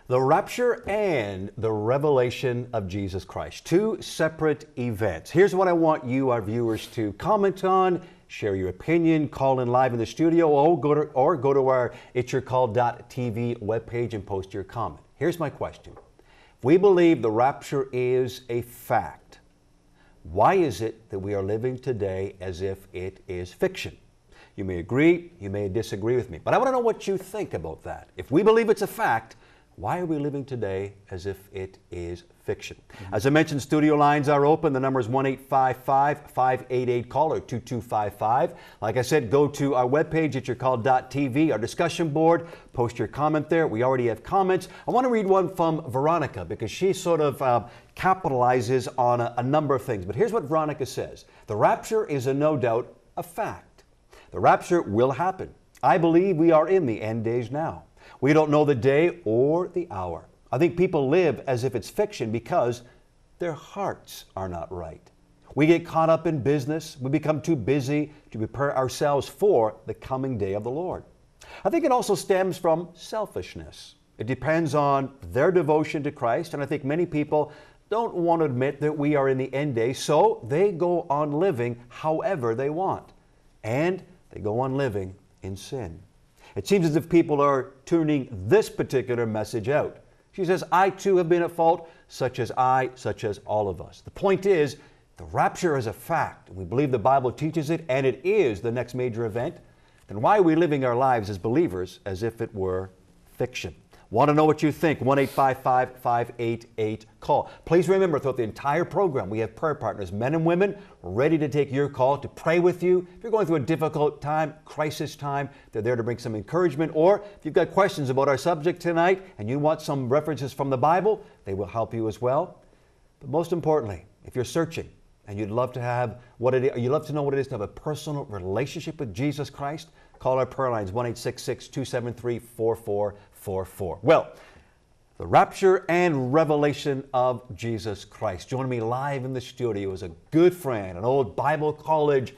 The rapture and the revelation of Jesus Christ. Two separate events. Here's what I want you, our viewers, to comment on, share your opinion, call in live in the studio, or go to our itsyourcall.tv webpage and post your comment. Here's my question. If we believe the rapture is a fact, why is it that we are living today as if it is fiction? You may agree, you may disagree with me, but I want to know what you think about that. If we believe it's a fact, why are we living today as if it is fiction? As I mentioned, studio lines are open. The number is 1-855-588-CALL or 2255. Like I said, go to our webpage, itsyourcall.tv, our discussion board. Post your comment there. We already have comments. I want to read one from Veronica because she sort of capitalizes on a number of things. But here's what Veronica says. The rapture is no doubt a fact. The rapture will happen. I believe we are in the end days now. We don't know the day or the hour. I think people live as if it's fiction because their hearts are not right. We get caught up in business. We become too busy to prepare ourselves for the coming day of the Lord. I think it also stems from selfishness. It depends on their devotion to Christ, and I think many people don't want to admit that we are in the end days, so they go on living however they want, and they go on living in sin. It seems as if people are tuning this particular message out. She says, I too have been at fault, such as all of us. The point is, the rapture is a fact. We believe the Bible teaches it, and it is the next major event. Then why are we living our lives as believers as if it were fiction? Want to know what you think? 1-855-588-CALL. Please remember, throughout the entire program, we have prayer partners, men and women, ready to take your call, to pray with you. If you're going through a difficult time, crisis time, they're there to bring some encouragement. Or if you've got questions about our subject tonight and you want some references from the Bible, they will help you as well. But most importantly, if you're searching and you'd love to have you'd love to know what it is to have a personal relationship with Jesus Christ, call our prayer lines, 1-866-273-4444. Well, the rapture and revelation of Jesus Christ. Joining me live in the studio is a good friend, an old Bible college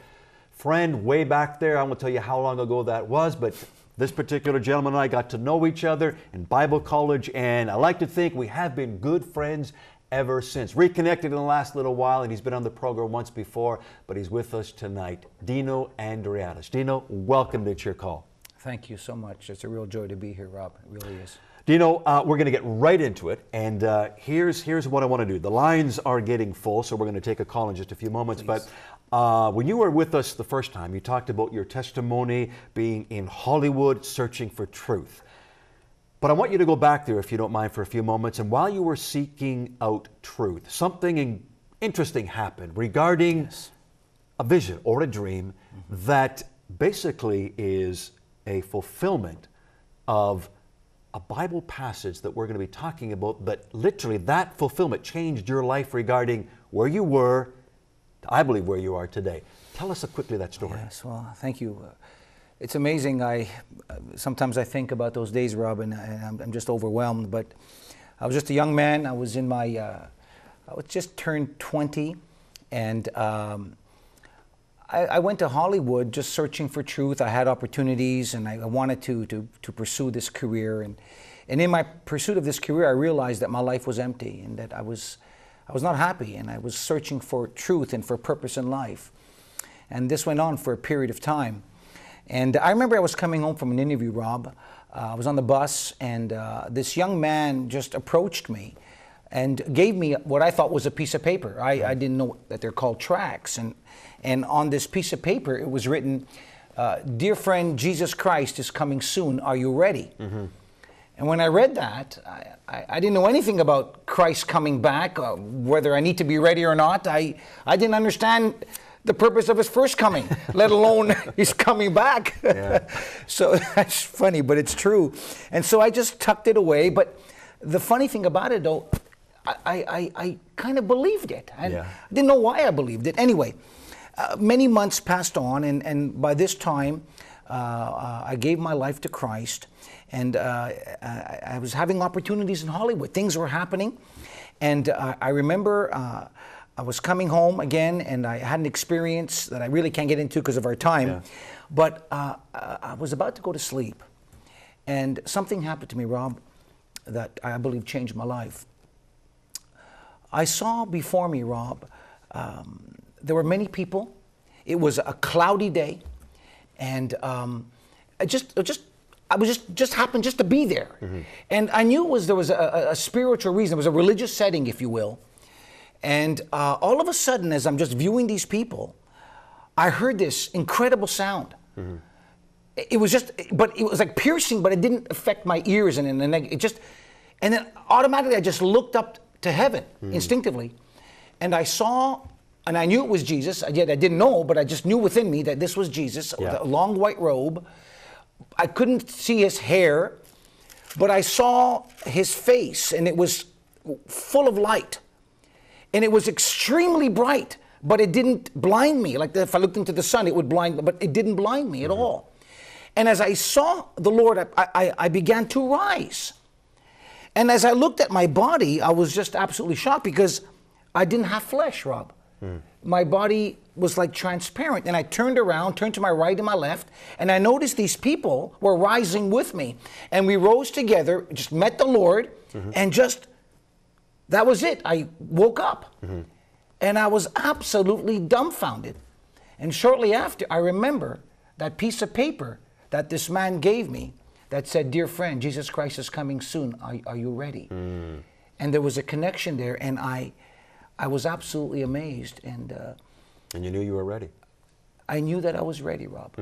friend way back there. I won't tell you how long ago that was, but this particular gentleman and I got to know each other in Bible college, and I like to think we have been good friends ever since. Reconnected in the last little while, and he's been on the program once before, but he's with us tonight. Dino Andreadis. Dino, welcome to It's Your Call. Thank you so much. It's a real joy to be here, Rob. It really is. Dino, we're going to get right into it, and here's what I want to do. The lines are getting full, so we're going to take a call in just a few moments. Please. But when you were with us the first time, you talked about your testimony being in Hollywood searching for truth. But I want you to go back there, if you don't mind, for a few moments. And while you were seeking out truth, something interesting happened regarding a vision or a dream that basically is a fulfillment of a Bible passage that we're going to be talking about, but literally that fulfillment changed your life regarding where you were, I believe where you are today. Tell us quickly that story. Yes, well, thank you. It's amazing. Sometimes I think about those days, Rob, and I'm just overwhelmed, but I was just a young man. I was in my, I was just turned 20, and I went to Hollywood just searching for truth. I had opportunities, and I wanted to pursue this career. And in my pursuit of this career, I realized that my life was empty and that I was not happy, and I was searching for truth and for purpose in life. And this went on for a period of time. And I remember I was coming home from an interview, Rob. I was on the bus, and this young man just approached me and gave me what I thought was a piece of paper. I didn't know that they're called tracts. And on this piece of paper, it was written, "Dear friend, Jesus Christ is coming soon. Are you ready?" And when I read that, I didn't know anything about Christ coming back, whether I need to be ready or not. I didn't understand the purpose of his first coming, let alone his coming back. Yeah. So that's funny, but it's true. And so I just tucked it away. But the funny thing about it, though, I kind of believed it. I didn't know why I believed it. Anyway, many months passed on, and by this time, I gave my life to Christ, and I was having opportunities in Hollywood. Things were happening, and I remember I was coming home again, and I had an experience that I really can't get into because of our time, but I was about to go to sleep, and something happened to me, Rob, that I believe changed my life. I saw before me, Rob, there were many people. It was a cloudy day, and I just happened just to be there. Mm-hmm. And I knew there was a spiritual reason. It was a religious setting, if you will. And all of a sudden, as I'm just viewing these people, I heard this incredible sound. Mm-hmm. It was like piercing, but it didn't affect my ears, and then automatically I just looked up to heaven instinctively, and I saw, and I knew it was Jesus. Yet I didn't know, but I just knew within me that this was Jesus with a long white robe. I couldn't see his hair, but I saw his face, and it was full of light, and it was extremely bright, but it didn't blind me. Like if I looked into the sun, it would blind me, but it didn't blind me at all. And as I saw the Lord, I began to rise. And as I looked at my body, I was just absolutely shocked because I didn't have flesh, Rob. My body was like transparent. And I turned around, turned to my right and my left, and I noticed these people were rising with me. And we rose together, just met the Lord, and that was it. I woke up. And I was absolutely dumbfounded. And shortly after, I remember that piece of paper that this man gave me that said, "Dear friend, Jesus Christ is coming soon. Are you ready?" And there was a connection there, and I was absolutely amazed. And you knew you were ready. I knew that I was ready, Rob.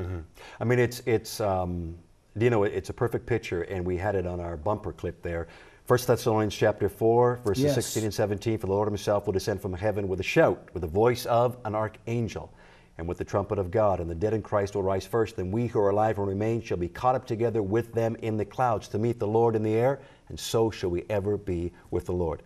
I mean, it's Dino, it's a perfect picture, and we had it on our bumper clip there. 1 Thessalonians chapter 4, verses 16 and 17, "For the Lord himself will descend from heaven with a shout, with the voice of an archangel, and with the trumpet of God, and the dead in Christ will rise first, and we who are alive and remain shall be caught up together with them in the clouds to meet the Lord in the air, and so shall we ever be with the Lord."